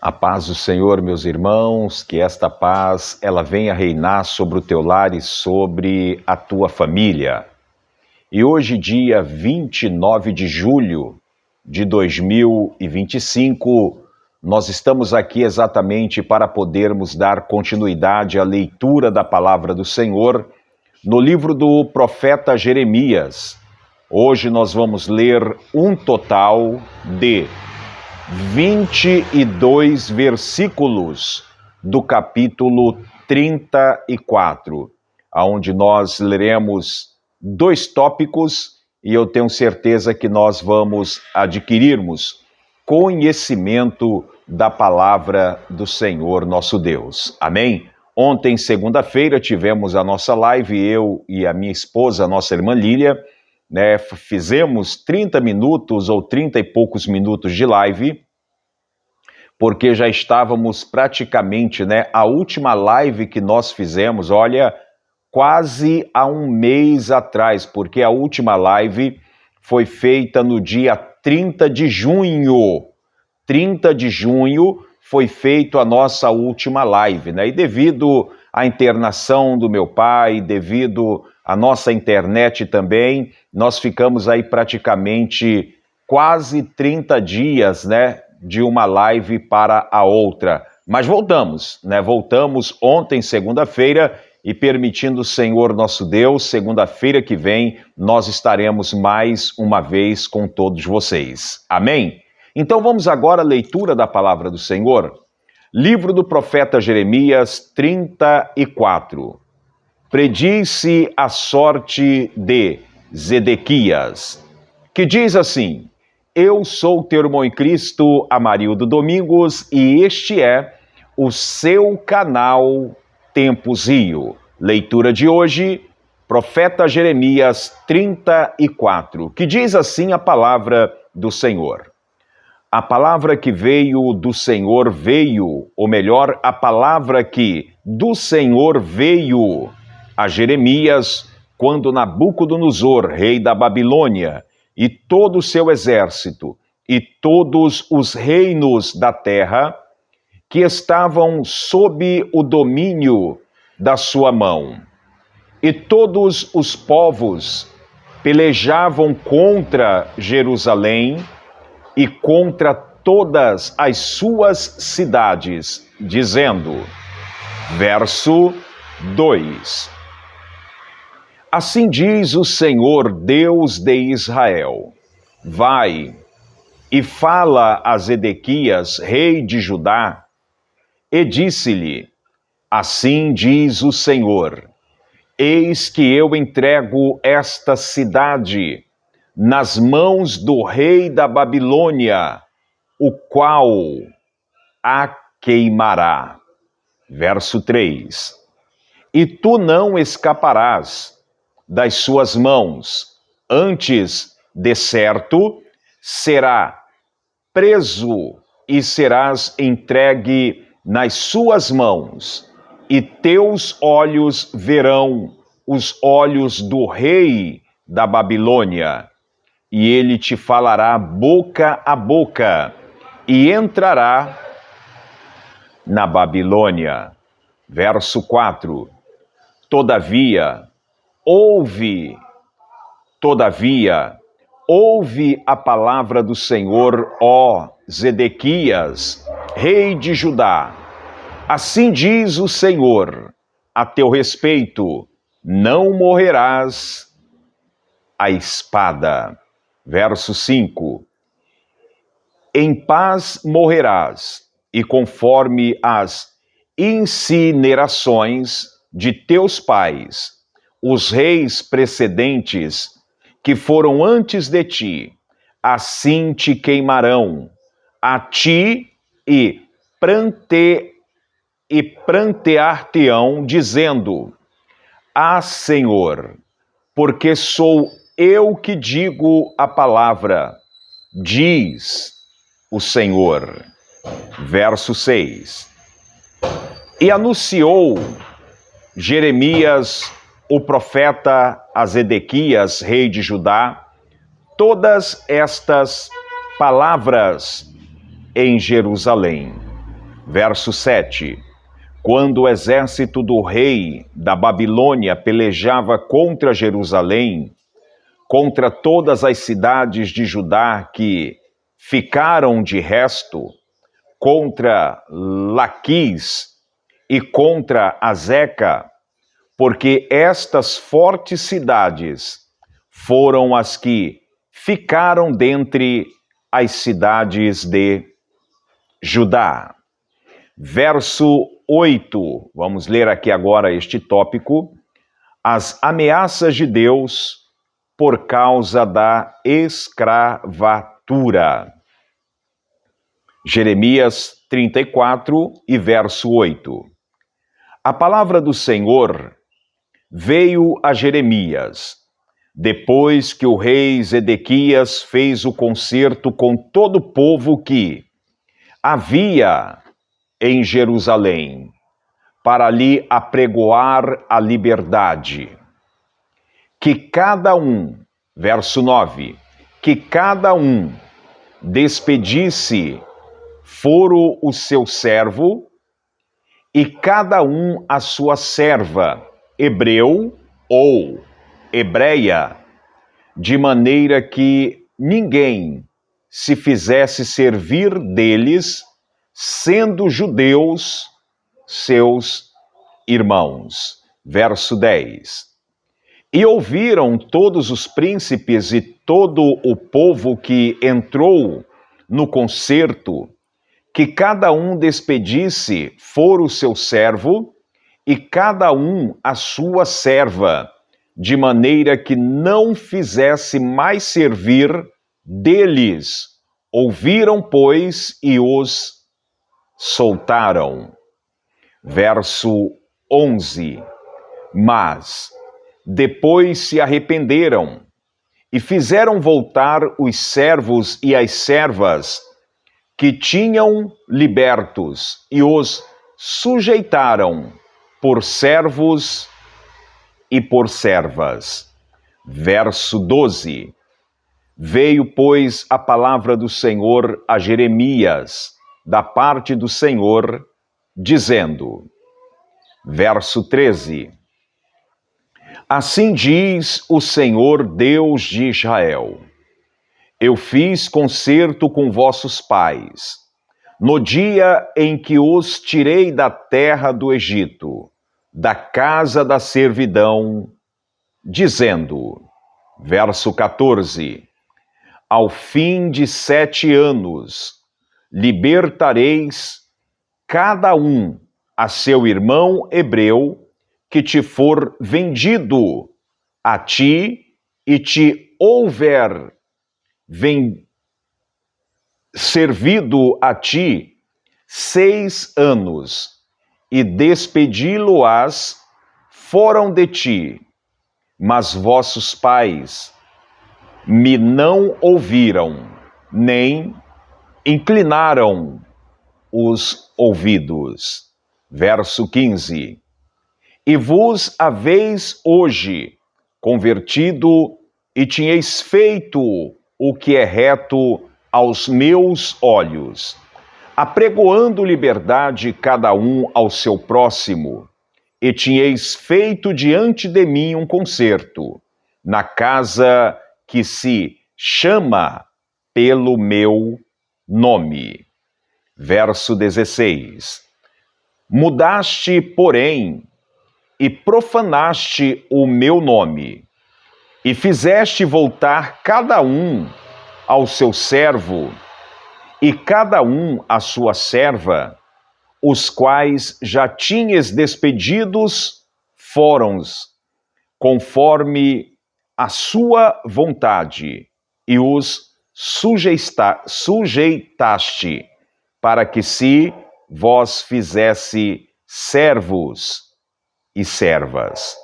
A paz do Senhor, meus irmãos, que esta paz ela venha reinar sobre o teu lar e sobre a tua família. E hoje, dia 29 de julho de 2025, nós estamos aqui exatamente para podermos dar continuidade à leitura da palavra do Senhor no livro do profeta Jeremias. Hoje nós vamos ler um total de 22 versículos do capítulo 34, onde nós leremos dois tópicos e eu tenho certeza que nós vamos adquirirmos conhecimento da palavra do Senhor nosso Deus. Amém? Ontem, segunda-feira, tivemos a nossa live, eu e a minha esposa, a nossa irmã Lília, fizemos 30 minutos ou 30 e poucos minutos de live, porque já estávamos praticamente, a última live que nós fizemos, olha, quase há um mês atrás, porque a última live foi feita no dia 30 de junho. 30 de junho foi feita a nossa última live, E devido à internação do meu pai, devido à nossa internet também, nós ficamos aí praticamente quase 30 dias, de uma live para a outra. Mas voltamos, Voltamos ontem, segunda-feira, e permitindo o Senhor nosso Deus, segunda-feira que vem, nós estaremos mais uma vez com todos vocês. Amém? Então vamos agora à leitura da palavra do Senhor. Livro do profeta Jeremias 34. Prediz-se a sorte de Zedequias, que diz assim: Eu sou teu irmão em Cristo, Amarildo Domingos, e este é o seu canal Tempos Rio. Leitura de hoje, profeta Jeremias 34, que diz assim a palavra do Senhor. A palavra que veio do Senhor veio, ou melhor, a palavra que do Senhor veio a Jeremias, quando Nabucodonosor, rei da Babilônia, e todo o seu exército, e todos os reinos da terra, que estavam sob o domínio da sua mão, e todos os povos pelejavam contra Jerusalém e contra todas as suas cidades, dizendo, verso 2: Assim diz o Senhor Deus de Israel: Vai e fala a Zedequias, rei de Judá, e disse-lhe: Assim diz o Senhor: Eis que eu entrego esta cidade nas mãos do rei da Babilônia, o qual a queimará. Verso 3: E tu não escaparás das suas mãos, antes, de certo, será preso e serás entregue nas suas mãos, e teus olhos verão os olhos do rei da Babilônia, e ele te falará boca a boca, e entrará na Babilônia. Verso 4: Todavia, ouve a palavra do Senhor, ó Zedequias, rei de Judá. Assim diz o Senhor a teu respeito: não morrerás à espada. Verso 5: Em paz morrerás, e conforme as incinerações de teus pais, os reis precedentes que foram antes de ti, assim te queimarão, a ti e prantear-te-ão, dizendo: Ah, Senhor, porque sou eu que digo a palavra, diz o Senhor. Verso 6: E anunciou Jeremias, o profeta, a Zedequias, rei de Judá, todas estas palavras em Jerusalém. Verso 7. Quando o exército do rei da Babilônia pelejava contra Jerusalém, contra todas as cidades de Judá que ficaram de resto, contra Laquis e contra Azeca, porque estas fortes cidades foram as que ficaram dentre as cidades de Judá. Verso 8, vamos ler aqui agora este tópico, as ameaças de Deus por causa da escravatura. Jeremias 34 e verso 8. A palavra do Senhor veio a Jeremias, depois que o rei Zedequias fez o concerto com todo o povo que havia em Jerusalém, para lhe apregoar a liberdade. Que cada um, verso 9, que cada um despedisse foro o seu servo e cada um a sua serva, hebreu ou hebreia, de maneira que ninguém se fizesse servir deles, sendo judeus seus irmãos. Verso 10. E ouviram todos os príncipes e todo o povo que entrou no concerto, que cada um despedisse foro o seu servo e cada um a sua serva, de maneira que não fizesse mais servir deles. Ouviram, pois, e os soltaram. Verso 11. Mas depois se arrependeram e fizeram voltar os servos e as servas que tinham libertos e os sujeitaram por servos e por servas. Verso 12. Veio, pois, a palavra do Senhor a Jeremias, da parte do Senhor, dizendo, verso 13, assim diz o Senhor Deus de Israel, eu fiz concerto com vossos pais, no dia em que os tirei da terra do Egito, da casa da servidão, dizendo, verso 14, ao fim de 7 anos, libertareis cada um a seu irmão hebreu que te for vendido a ti e te houver servido a ti 6 anos, e despedi-lo-ás foram de ti, mas vossos pais me não ouviram, nem inclinaram os ouvidos. Verso 15. E vos haveis hoje convertido e tinhais feito o que é reto aos meus olhos, apregoando liberdade cada um ao seu próximo, e tinhais feito diante de mim um concerto, na casa que se chama pelo meu nome. Verso 16. Mudaste, porém, e profanaste o meu nome, e fizeste voltar cada um ao seu servo, e cada um à sua serva, os quais já tinhas despedidos fórons, conforme a sua vontade, e os sujeitaste, para que se vós fizesse servos e servas.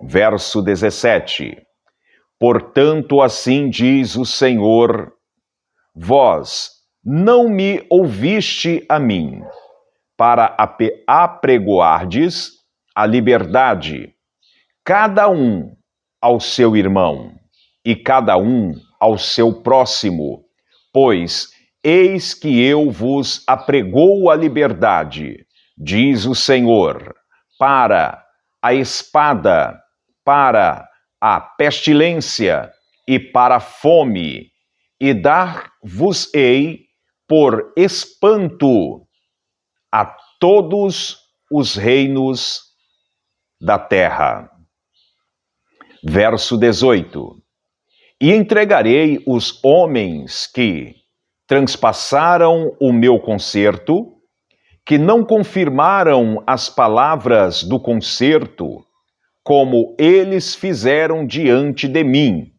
Verso 17. Portanto, assim diz o Senhor, vós não me ouviste a mim, para apregoardes a liberdade, cada um ao seu irmão, e cada um ao seu próximo, pois eis que eu vos apregou a liberdade, diz o Senhor, para a espada, para a pestilência e para a fome, e dar-vos-ei por espanto a todos os reinos da terra. Verso 18. E entregarei os homens que transpassaram o meu concerto, que não confirmaram as palavras do concerto, como eles fizeram diante de mim,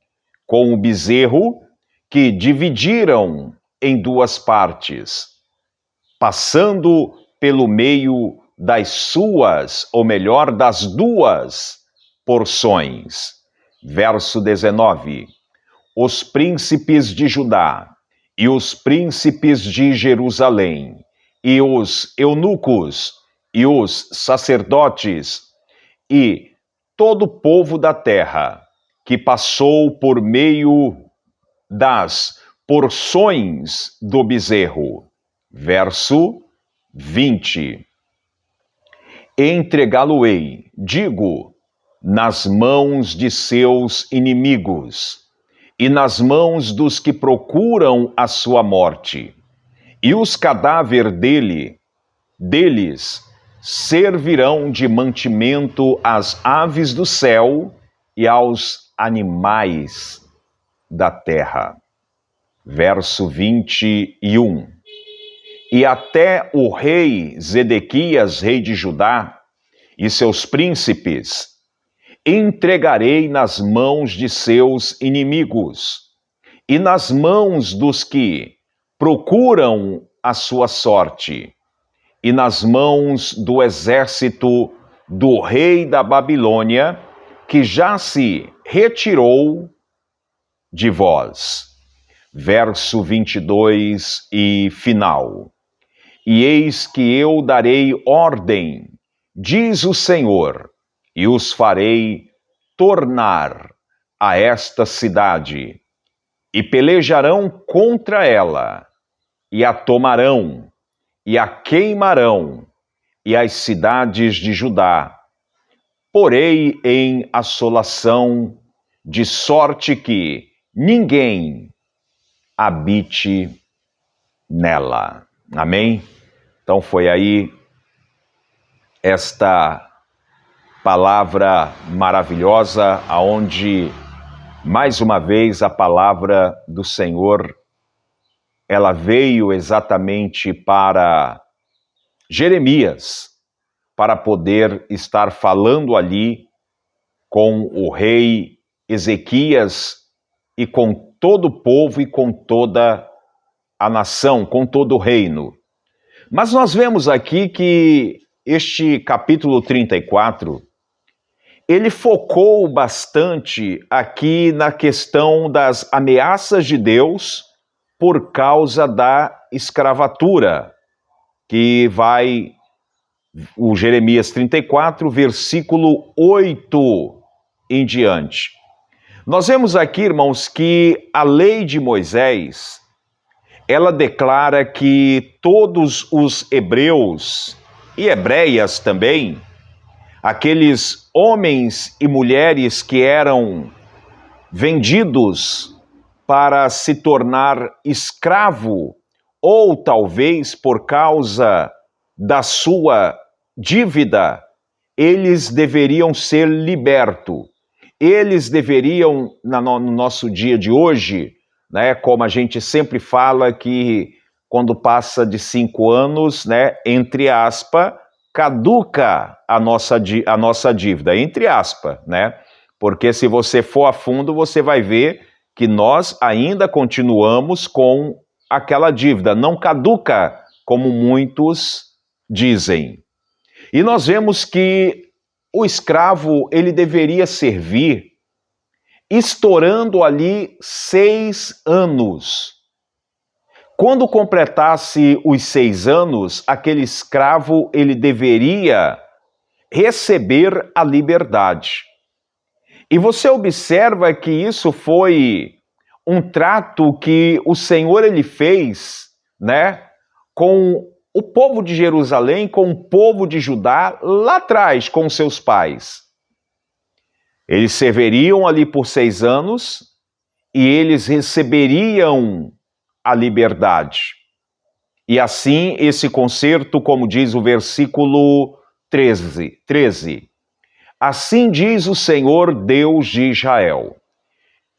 com o bezerro que dividiram em duas partes, passando pelo meio das suas, ou melhor, das duas porções. Verso 19. Os príncipes de Judá e os príncipes de Jerusalém, e os eunucos, e os sacerdotes, e todo o povo da terra, que passou por meio das porções do bezerro. Verso 20. Entregá-lo-ei, digo, nas mãos de seus inimigos, e nas mãos dos que procuram a sua morte, e os cadáveres deles servirão de mantimento às aves do céu e aos animais da terra. Verso 21. E até o rei Zedequias, rei de Judá, e seus príncipes, entregarei nas mãos de seus inimigos, e nas mãos dos que procuram a sua sorte, e nas mãos do exército do rei da Babilônia, que já se retirou de vós. Verso 22 e final. E eis que eu darei ordem, diz o Senhor, e os farei tornar a esta cidade, e pelejarão contra ela, e a tomarão, e a queimarão, e as cidades de Judá porei em assolação, de sorte que ninguém habite nela. Amém? Então foi aí esta palavra maravilhosa, aonde mais uma vez a palavra do Senhor, ela veio exatamente para Jeremias, para poder estar falando ali com o rei Ezequias e com todo o povo e com toda a nação, com todo o reino. Mas nós vemos aqui que este capítulo 34, ele focou bastante aqui na questão das ameaças de Deus por causa da escravatura, que vai o Jeremias 34, versículo 8 em diante. Nós vemos aqui, irmãos, que a lei de Moisés, ela declara que todos os hebreus e hebreias também, aqueles homens e mulheres que eram vendidos para se tornar escravo, ou talvez por causa da sua dívida, eles deveriam ser libertos. Eles deveriam, no nosso dia de hoje, né, como a gente sempre fala que quando passa de 5 anos, né, entre aspas, caduca a nossa dívida, entre aspas, né? Porque se você for a fundo, você vai ver que nós ainda continuamos com aquela dívida, não caduca, como muitos dizem. E nós vemos que o escravo, ele deveria servir estourando ali 6 anos. Quando completasse os 6 anos, aquele escravo, ele deveria receber a liberdade. E você observa que isso foi um trato que o Senhor ele fez né, com o povo de Jerusalém, com o povo de Judá, lá atrás, com seus pais. Eles serviriam ali por 6 anos e eles receberiam a liberdade. E assim, esse concerto, como diz o versículo 13. Assim diz o Senhor Deus de Israel: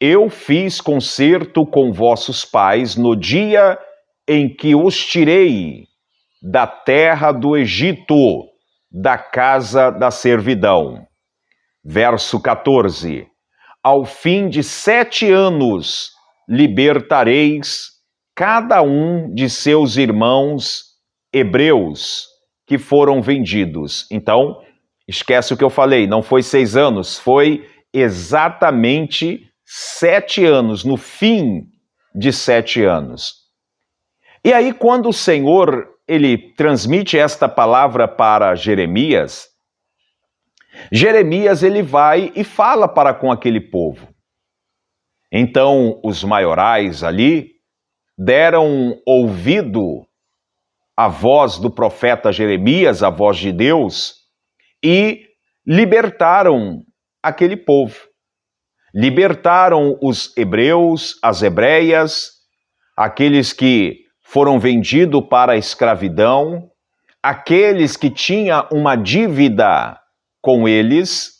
eu fiz concerto com vossos pais no dia em que os tirei da terra do Egito, da casa da servidão. Verso 14. Ao fim de 7 anos, libertareis cada um de seus irmãos hebreus que foram vendidos. Então, esquece o que eu falei, não foi 6 anos, foi exatamente 7 anos, no fim de 7 anos. E aí, quando o Senhor, ele transmite esta palavra para Jeremias, ele vai e fala para com aquele povo. Então, os maiorais ali deram ouvido à voz do profeta Jeremias, a voz de Deus, e libertaram aquele povo. Libertaram os hebreus, as hebreias, aqueles que foram vendidos para a escravidão, aqueles que tinham uma dívida com eles,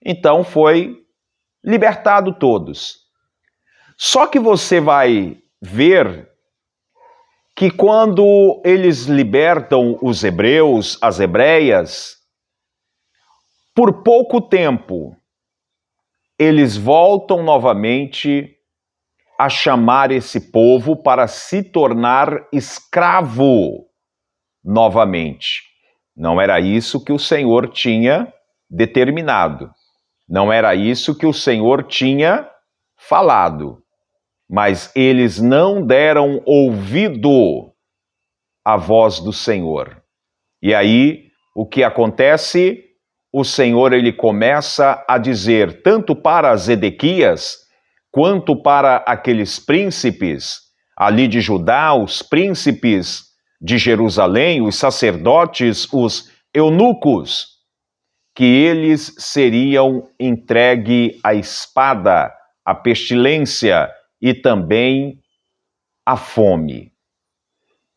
então foi libertado todos. Só que você vai ver que quando eles libertam os hebreus, as hebreias, por pouco tempo, eles voltam novamente a chamar esse povo para se tornar escravo novamente. Não era isso que o Senhor tinha determinado. Não era isso que o Senhor tinha falado. Mas eles não deram ouvido à voz do Senhor. E aí, o que acontece? O Senhor, ele começa a dizer, tanto para Zedequias, quanto para aqueles príncipes ali de Judá, os príncipes de Jerusalém, os sacerdotes, os eunucos, que eles seriam entregue à espada, à pestilência e também à fome.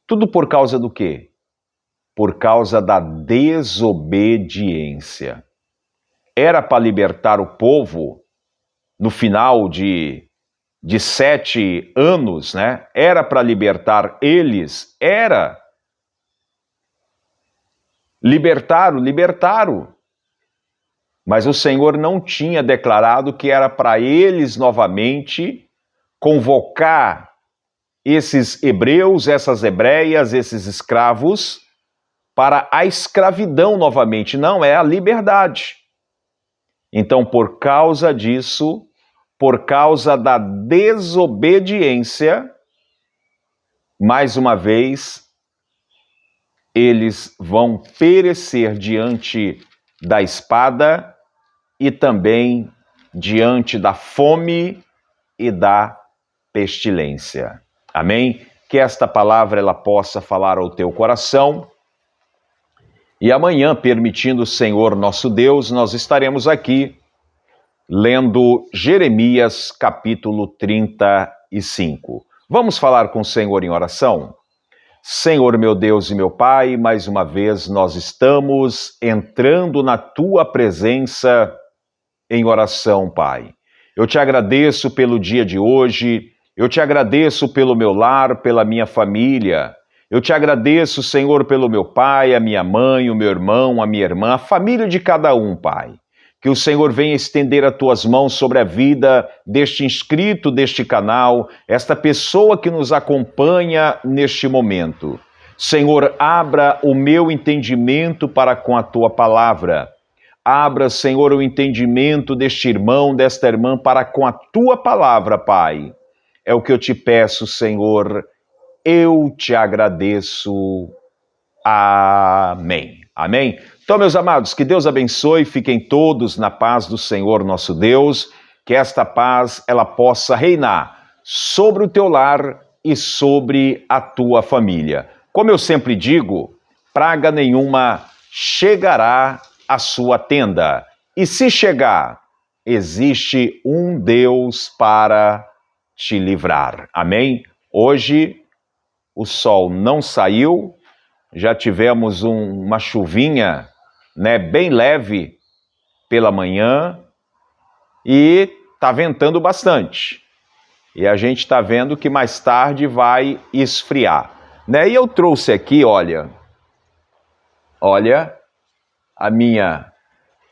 Tudo por causa do quê? Por causa da desobediência. Era para libertar o povo no final de 7 anos, né? Era para libertar eles, era. Libertaram. Mas o Senhor não tinha declarado que era para eles novamente convocar esses hebreus, essas hebreias, esses escravos, para a escravidão novamente. Não, é a liberdade. Então, por causa disso, por causa da desobediência, mais uma vez, eles vão perecer diante da espada e também diante da fome e da pestilência. Amém? Que esta palavra ela possa falar ao teu coração. E amanhã, permitindo o Senhor nosso Deus, nós estaremos aqui lendo Jeremias capítulo 35. Vamos falar com o Senhor em oração? Senhor meu Deus e meu Pai, mais uma vez nós estamos entrando na Tua presença em oração, Pai. Eu te agradeço pelo dia de hoje, eu te agradeço pelo meu lar, pela minha família. Eu te agradeço, Senhor, pelo meu pai, a minha mãe, o meu irmão, a minha irmã, a família de cada um, Pai. Que o Senhor venha estender as tuas mãos sobre a vida deste inscrito deste canal, esta pessoa que nos acompanha neste momento. Senhor, abra o meu entendimento para com a tua palavra. Abra, Senhor, o entendimento deste irmão, desta irmã para com a tua palavra, Pai. É o que eu te peço, Senhor. Eu te agradeço. Amém. Amém? Então, meus amados, que Deus abençoe, fiquem todos na paz do Senhor nosso Deus, que esta paz ela possa reinar sobre o teu lar e sobre a tua família. Como eu sempre digo, praga nenhuma chegará à sua tenda. E se chegar, existe um Deus para te livrar. Amém? Hoje o sol não saiu, já tivemos uma chuvinha, né, bem leve pela manhã e está ventando bastante. E a gente está vendo que mais tarde vai esfriar, né? E eu trouxe aqui, olha, a minha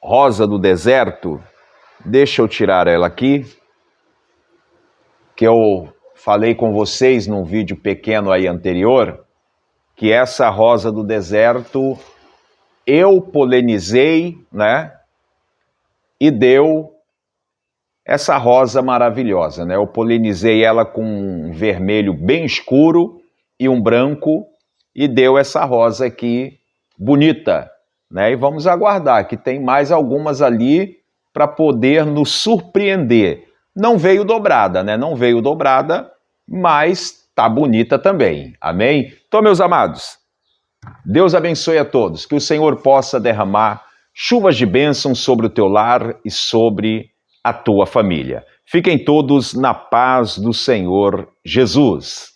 rosa do deserto. Deixa eu tirar ela aqui, que eu falei com vocês num vídeo pequeno aí anterior, que essa rosa do deserto eu polinizei, né? E deu essa rosa maravilhosa, né? Eu polinizei ela com um vermelho bem escuro e um branco e deu essa rosa aqui bonita, né? E vamos aguardar que tem mais algumas ali para poder nos surpreender. Não veio dobrada, né? Não veio dobrada, mas tá bonita também. Amém? Então, meus amados, Deus abençoe a todos, que o Senhor possa derramar chuvas de bênção sobre o teu lar e sobre a tua família. Fiquem todos na paz do Senhor Jesus.